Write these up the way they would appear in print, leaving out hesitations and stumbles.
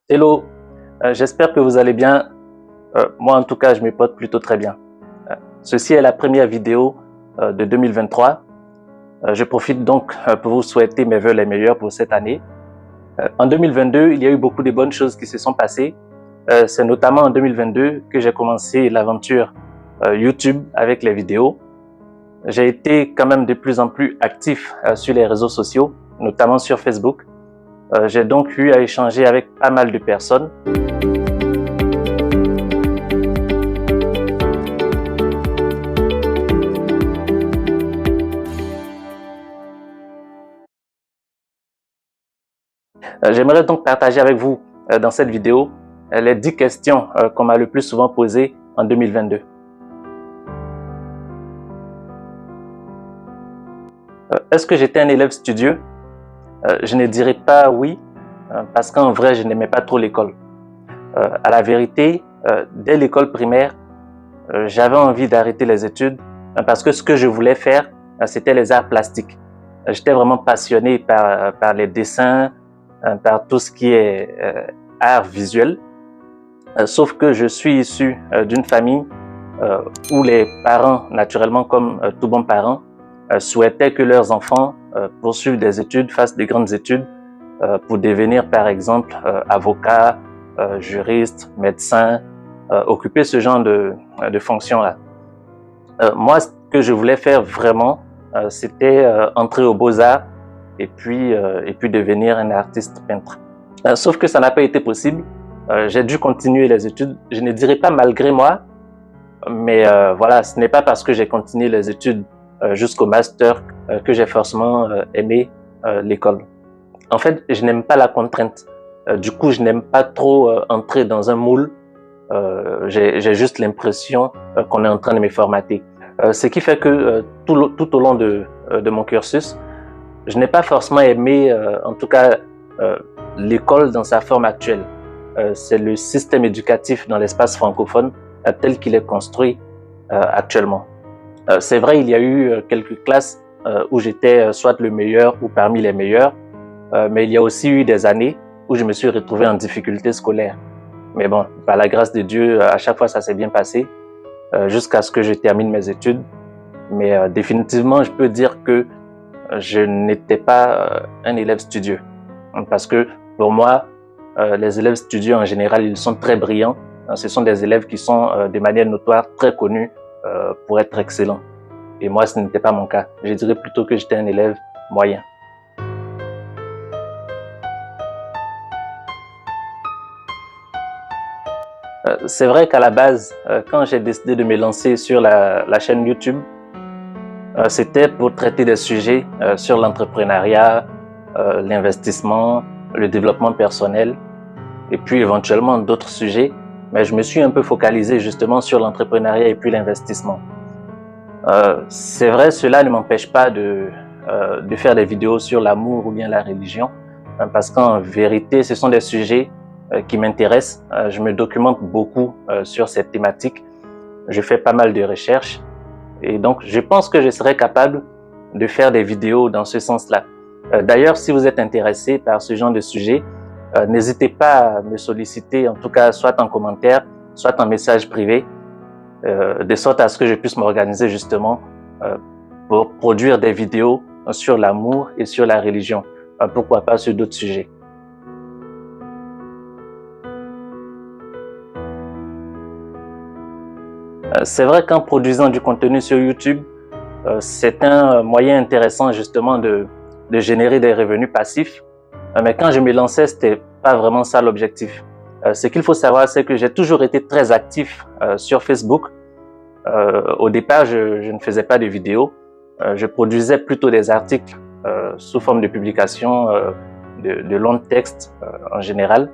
Hello, j'espère que vous allez bien. Moi, en tout cas, je me porte plutôt très bien. Ceci est la première vidéo de 2023. Je profite donc pour vous souhaiter mes vœux les meilleurs pour cette année. En 2022, il y a eu beaucoup de bonnes choses qui se sont passées. C'est notamment en 2022 que j'ai commencé l'aventure YouTube avec les vidéos. J'ai été quand même de plus en plus actif sur les réseaux sociaux, notamment sur Facebook. J'ai donc eu à échanger avec pas mal de personnes. J'aimerais donc partager avec vous dans cette vidéo les 10 questions qu'on m'a le plus souvent posées en 2022. Est-ce que j'étais un élève studieux? Je ne dirais pas oui, parce qu'en vrai, je n'aimais pas trop l'école. À la vérité, dès l'école primaire, j'avais envie d'arrêter les études parce que ce que je voulais faire, c'était les arts plastiques. J'étais vraiment passionné par les dessins, par tout ce qui est art visuel. Sauf que je suis issu d'une famille où les parents, naturellement comme tout bon parent, souhaitaient que leurs enfants poursuivent des études, fassent des grandes études pour devenir par exemple avocat, juriste, médecin, occuper ce genre de fonctions-là. Moi, ce que je voulais faire vraiment, c'était entrer aux Beaux-Arts et puis devenir un artiste peintre. Sauf que ça n'a pas été possible. J'ai dû continuer les études. Je ne dirais pas malgré moi, mais voilà, ce n'est pas parce que j'ai continué les études jusqu'au master que j'ai forcément aimé l'école. En fait, je n'aime pas la contrainte. Du coup, je n'aime pas trop entrer dans un moule. J'ai juste l'impression qu'on est en train de me formater. Ce qui fait que tout au long de mon cursus, je n'ai pas forcément aimé, en tout cas, l'école dans sa forme actuelle. C'est le système éducatif dans l'espace francophone tel qu'il est construit actuellement. C'est vrai, il y a eu quelques classes où j'étais soit le meilleur ou parmi les meilleurs, mais il y a aussi eu des années où je me suis retrouvé en difficulté scolaire. Mais bon, par la grâce de Dieu, à chaque fois ça s'est bien passé, jusqu'à ce que je termine mes études. Mais définitivement, je peux dire que je n'étais pas un élève studieux. Parce que pour moi, les élèves studieux en général, ils sont très brillants. Ce sont des élèves qui sont de manière notoire très connus pour être excellents. Et moi, ce n'était pas mon cas. Je dirais plutôt que j'étais un élève moyen. C'est vrai qu'à la base, quand j'ai décidé de me lancer sur la chaîne YouTube, c'était pour traiter des sujets sur l'entrepreneuriat, l'investissement, le développement personnel et puis éventuellement d'autres sujets. Mais je me suis un peu focalisé justement sur l'entrepreneuriat et puis l'investissement. C'est vrai, cela ne m'empêche pas de faire des vidéos sur l'amour ou bien la religion, parce qu'en vérité, ce sont des sujets qui m'intéressent. Je me documente beaucoup sur cette thématique. Je fais pas mal de recherches et donc je pense que je serai capable de faire des vidéos dans ce sens-là. D'ailleurs, si vous êtes intéressé par ce genre de sujet, n'hésitez pas à me solliciter, en tout cas soit en commentaire, soit en message privé, de sorte à ce que je puisse m'organiser justement pour produire des vidéos sur l'amour et sur la religion. Pourquoi pas sur d'autres sujets. C'est vrai qu'en produisant du contenu sur YouTube, c'est un moyen intéressant justement de générer des revenus passifs. Mais quand je me lançais, c'était pas vraiment ça l'objectif. Ce qu'il faut savoir, c'est que j'ai toujours été très actif sur Facebook. Au départ, je ne faisais pas de vidéos. Je produisais plutôt des articles sous forme de publication de longs textes en général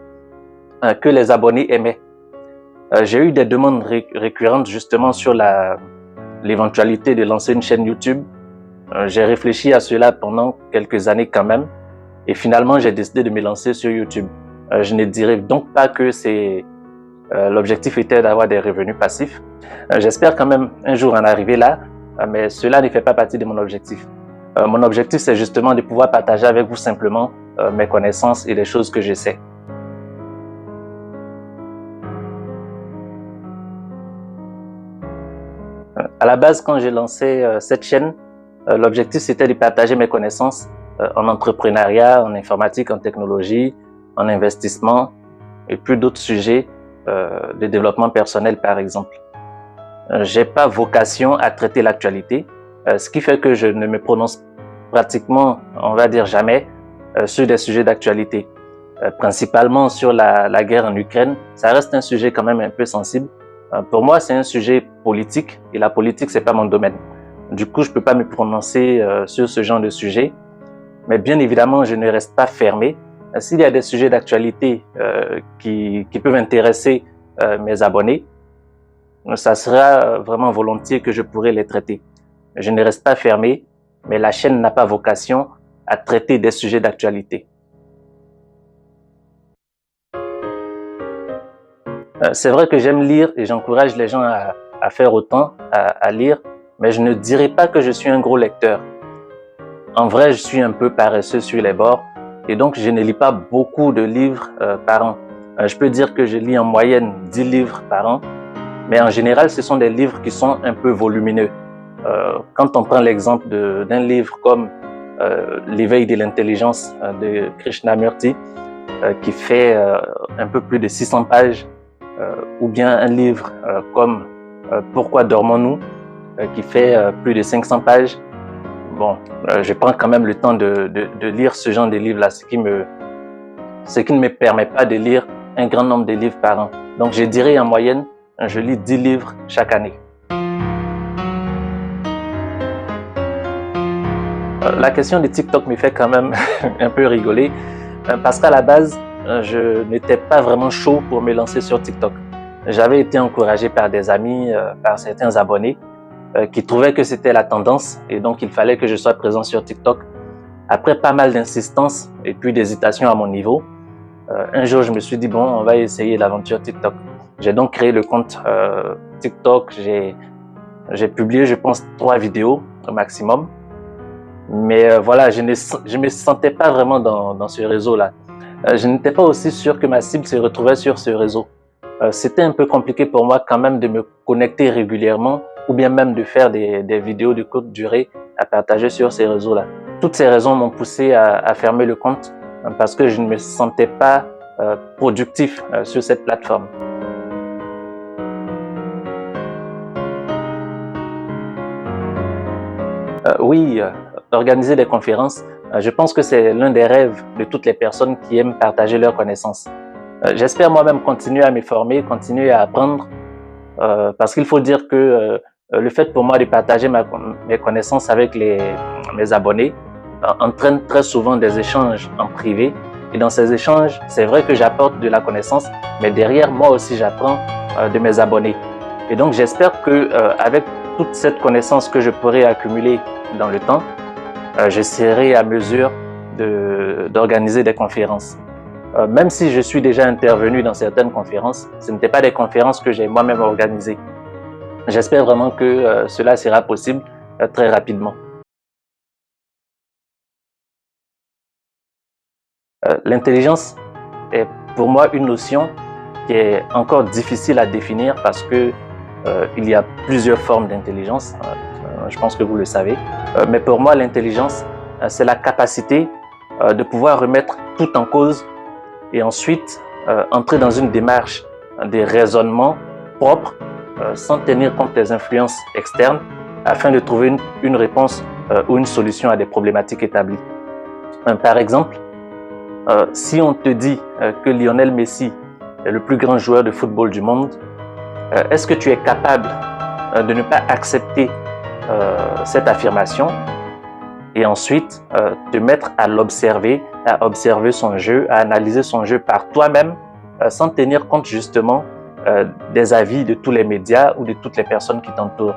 que les abonnés aimaient. J'ai eu des demandes récurrentes justement sur l'éventualité de lancer une chaîne YouTube. J'ai réfléchi à cela pendant quelques années quand même et finalement j'ai décidé de me lancer sur YouTube. Je ne dirais donc pas que l'objectif était d'avoir des revenus passifs. J'espère quand même un jour en arriver là, mais cela ne fait pas partie de mon objectif. Mon objectif, c'est justement de pouvoir partager avec vous simplement mes connaissances et les choses que je sais. À la base, quand j'ai lancé cette chaîne, l'objectif c'était de partager mes connaissances en entrepreneuriat, en informatique, en technologie, en investissement et puis d'autres sujets de développement personnel par exemple. J'ai pas vocation à traiter l'actualité, ce qui fait que je ne me prononce pratiquement, on va dire jamais, sur des sujets d'actualité. Principalement sur la guerre en Ukraine, ça reste un sujet quand même un peu sensible. Pour moi, c'est un sujet politique et la politique, c'est pas mon domaine. Du coup, je peux pas me prononcer sur ce genre de sujet. Mais bien évidemment, je ne reste pas fermé. S'il y a des sujets d'actualité qui peuvent intéresser mes abonnés, ça sera vraiment volontiers que je pourrai les traiter. Je ne reste pas fermé, mais la chaîne n'a pas vocation à traiter des sujets d'actualité. C'est vrai que j'aime lire et j'encourage les gens à faire autant, à lire, mais je ne dirais pas que je suis un gros lecteur. En vrai, je suis un peu paresseux sur les bords et donc je ne lis pas beaucoup de livres par an. Je peux dire que je lis en moyenne 10 livres par an, mais en général, ce sont des livres qui sont un peu volumineux. Quand on prend l'exemple d'un livre comme L'éveil de l'intelligence de Krishnamurti, qui fait un peu plus de 600 pages, ou bien un livre comme Pourquoi dormons-nous, qui fait plus de 500 pages. Bon, je prends quand même le temps de lire ce genre de livres-là, ce qui ne me permet pas de lire un grand nombre de livres par an. Donc je dirais en moyenne, je lis 10 livres chaque année. La question de TikTok me fait quand même un peu rigoler, parce qu'à la base, je n'étais pas vraiment chaud pour me lancer sur TikTok. J'avais été encouragé par des amis, par certains abonnés, qui trouvaient que c'était la tendance et donc il fallait que je sois présent sur TikTok. Après pas mal d'insistance et puis d'hésitation à mon niveau, un jour je me suis dit bon, on va essayer l'aventure TikTok. J'ai donc créé le compte TikTok, j'ai publié je pense 3 vidéos au maximum. Mais voilà, je me sentais pas vraiment dans ce réseau-là. Je n'étais pas aussi sûr que ma cible se retrouvait sur ce réseau. C'était un peu compliqué pour moi quand même de me connecter régulièrement ou bien même de faire des vidéos de courte durée à partager sur ces réseaux-là. Toutes ces raisons m'ont poussé à fermer le compte parce que je ne me sentais pas productif sur cette plateforme. Oui, organiser des conférences, je pense que c'est l'un des rêves de toutes les personnes qui aiment partager leurs connaissances. J'espère moi-même continuer à me former, continuer à apprendre, parce qu'il faut dire que le fait pour moi de partager mes connaissances avec mes abonnés entraîne très souvent des échanges en privé. Et dans ces échanges, c'est vrai que j'apporte de la connaissance, mais derrière, moi aussi, j'apprends de mes abonnés. Et donc, j'espère que avec toute cette connaissance que je pourrai accumuler dans le temps, je serai à mesure d'organiser des conférences. Même si je suis déjà intervenu dans certaines conférences, ce n'étaient pas des conférences que j'ai moi-même organisées. J'espère vraiment que cela sera possible très rapidement. L'intelligence est pour moi une notion qui est encore difficile à définir parce que il y a plusieurs formes d'intelligence. Je pense que vous le savez. Mais pour moi, l'intelligence, c'est la capacité de pouvoir remettre tout en cause et ensuite entrer dans une démarche de raisonnement propre sans tenir compte des influences externes afin de trouver une réponse ou une solution à des problématiques établies. Par exemple, si on te dit que Lionel Messi est le plus grand joueur de football du monde, est-ce que tu es capable de ne pas accepter cette affirmation et ensuite te mettre à l'observer, à observer son jeu, à analyser son jeu par toi-même sans tenir compte justement des avis de tous les médias ou de toutes les personnes qui t'entourent,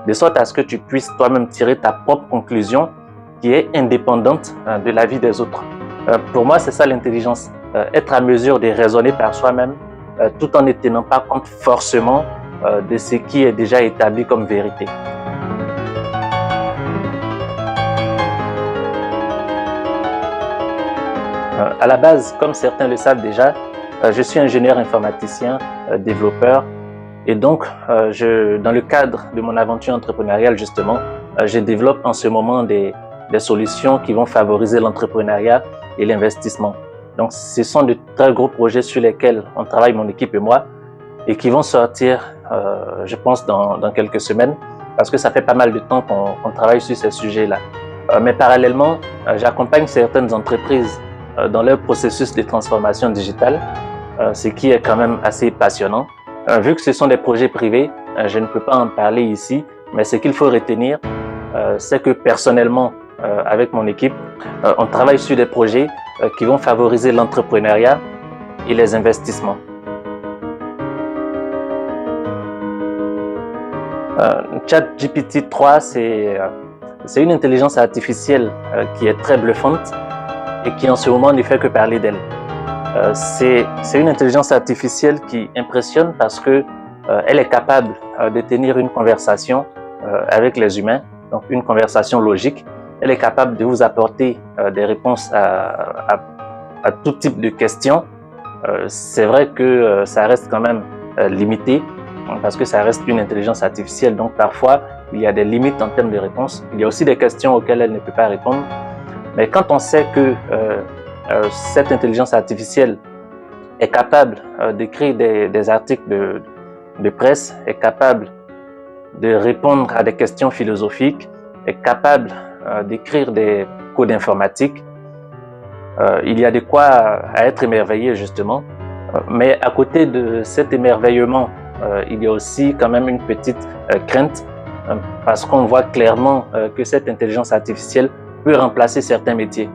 de sorte à ce que tu puisses toi-même tirer ta propre conclusion qui est indépendante de l'avis des autres. Pour moi, c'est ça l'intelligence, être à mesure de raisonner par soi-même tout en ne tenant pas compte forcément de ce qui est déjà établi comme vérité. À la base, comme certains le savent déjà, je suis ingénieur informaticien, développeur, Et donc, dans le cadre de mon aventure entrepreneuriale, justement, je développe en ce moment des solutions qui vont favoriser l'entrepreneuriat et l'investissement. Donc, ce sont de très gros projets sur lesquels on travaille, mon équipe et moi, et qui vont sortir, je pense, dans quelques semaines, parce que ça fait pas mal de temps qu'on travaille sur ces sujets-là. Mais parallèlement, j'accompagne certaines entreprises dans leur processus de transformation digitale, ce qui est quand même assez passionnant. Vu que ce sont des projets privés, je ne peux pas en parler ici, mais ce qu'il faut retenir, c'est que personnellement, avec mon équipe, on travaille sur des projets qui vont favoriser l'entrepreneuriat et les investissements. ChatGPT 3, c'est une intelligence artificielle qui est très bluffante et qui en ce moment ne fait que parler d'elle. C'est une intelligence artificielle qui impressionne parce que elle est capable de tenir une conversation avec les humains, donc une conversation logique. Elle est capable de vous apporter des réponses à tout type de questions. C'est vrai que ça reste quand même limité parce que ça reste une intelligence artificielle. Donc parfois, il y a des limites en termes de réponses. Il y a aussi des questions auxquelles elle ne peut pas répondre. Mais quand on sait que cette intelligence artificielle est capable d'écrire des articles de presse, est capable de répondre à des questions philosophiques, est capable d'écrire des codes informatiques, il y a de quoi à être émerveillé justement. Mais à côté de cet émerveillement, il y a aussi quand même une petite crainte parce qu'on voit clairement que cette intelligence artificielle peut remplacer certains métiers.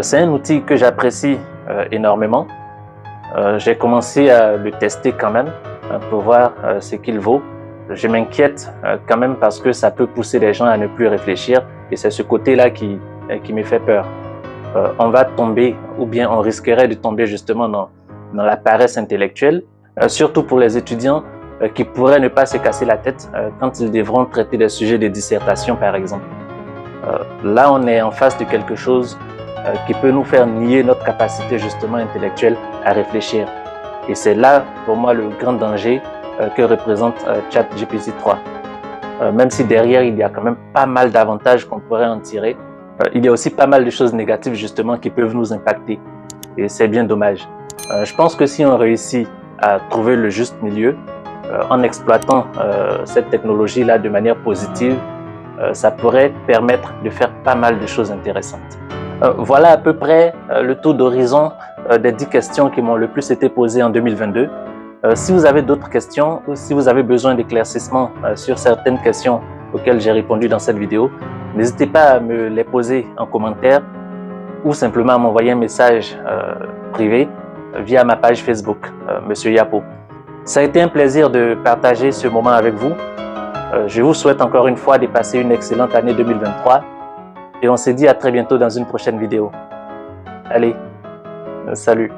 C'est un outil que j'apprécie énormément. J'ai commencé à le tester quand même pour voir ce qu'il vaut. Je m'inquiète quand même parce que ça peut pousser les gens à ne plus réfléchir et c'est ce côté-là qui me fait peur. On va tomber ou bien on risquerait de tomber justement dans la paresse intellectuelle, surtout pour les étudiants qui pourraient ne pas se casser la tête quand ils devront traiter des sujets de dissertation par exemple. Là, on est en face de quelque chose qui peut nous faire nier notre capacité justement intellectuelle à réfléchir. Et c'est là, pour moi, le grand danger que représente ChatGPT 3. Même si derrière, il y a quand même pas mal d'avantages qu'on pourrait en tirer, il y a aussi pas mal de choses négatives justement qui peuvent nous impacter. Et c'est bien dommage. Je pense que si on réussit à trouver le juste milieu, en exploitant cette technologie-là de manière positive, ça pourrait permettre de faire pas mal de choses intéressantes. Voilà à peu près le tour d'horizon des 10 questions qui m'ont le plus été posées en 2022. Si vous avez d'autres questions ou si vous avez besoin d'éclaircissements sur certaines questions auxquelles j'ai répondu dans cette vidéo, n'hésitez pas à me les poser en commentaire ou simplement à m'envoyer un message privé via ma page Facebook, Monsieur Yapo. Ça a été un plaisir de partager ce moment avec vous. Je vous souhaite encore une fois de passer une excellente année 2023 et on se dit à très bientôt dans une prochaine vidéo. Allez, salut!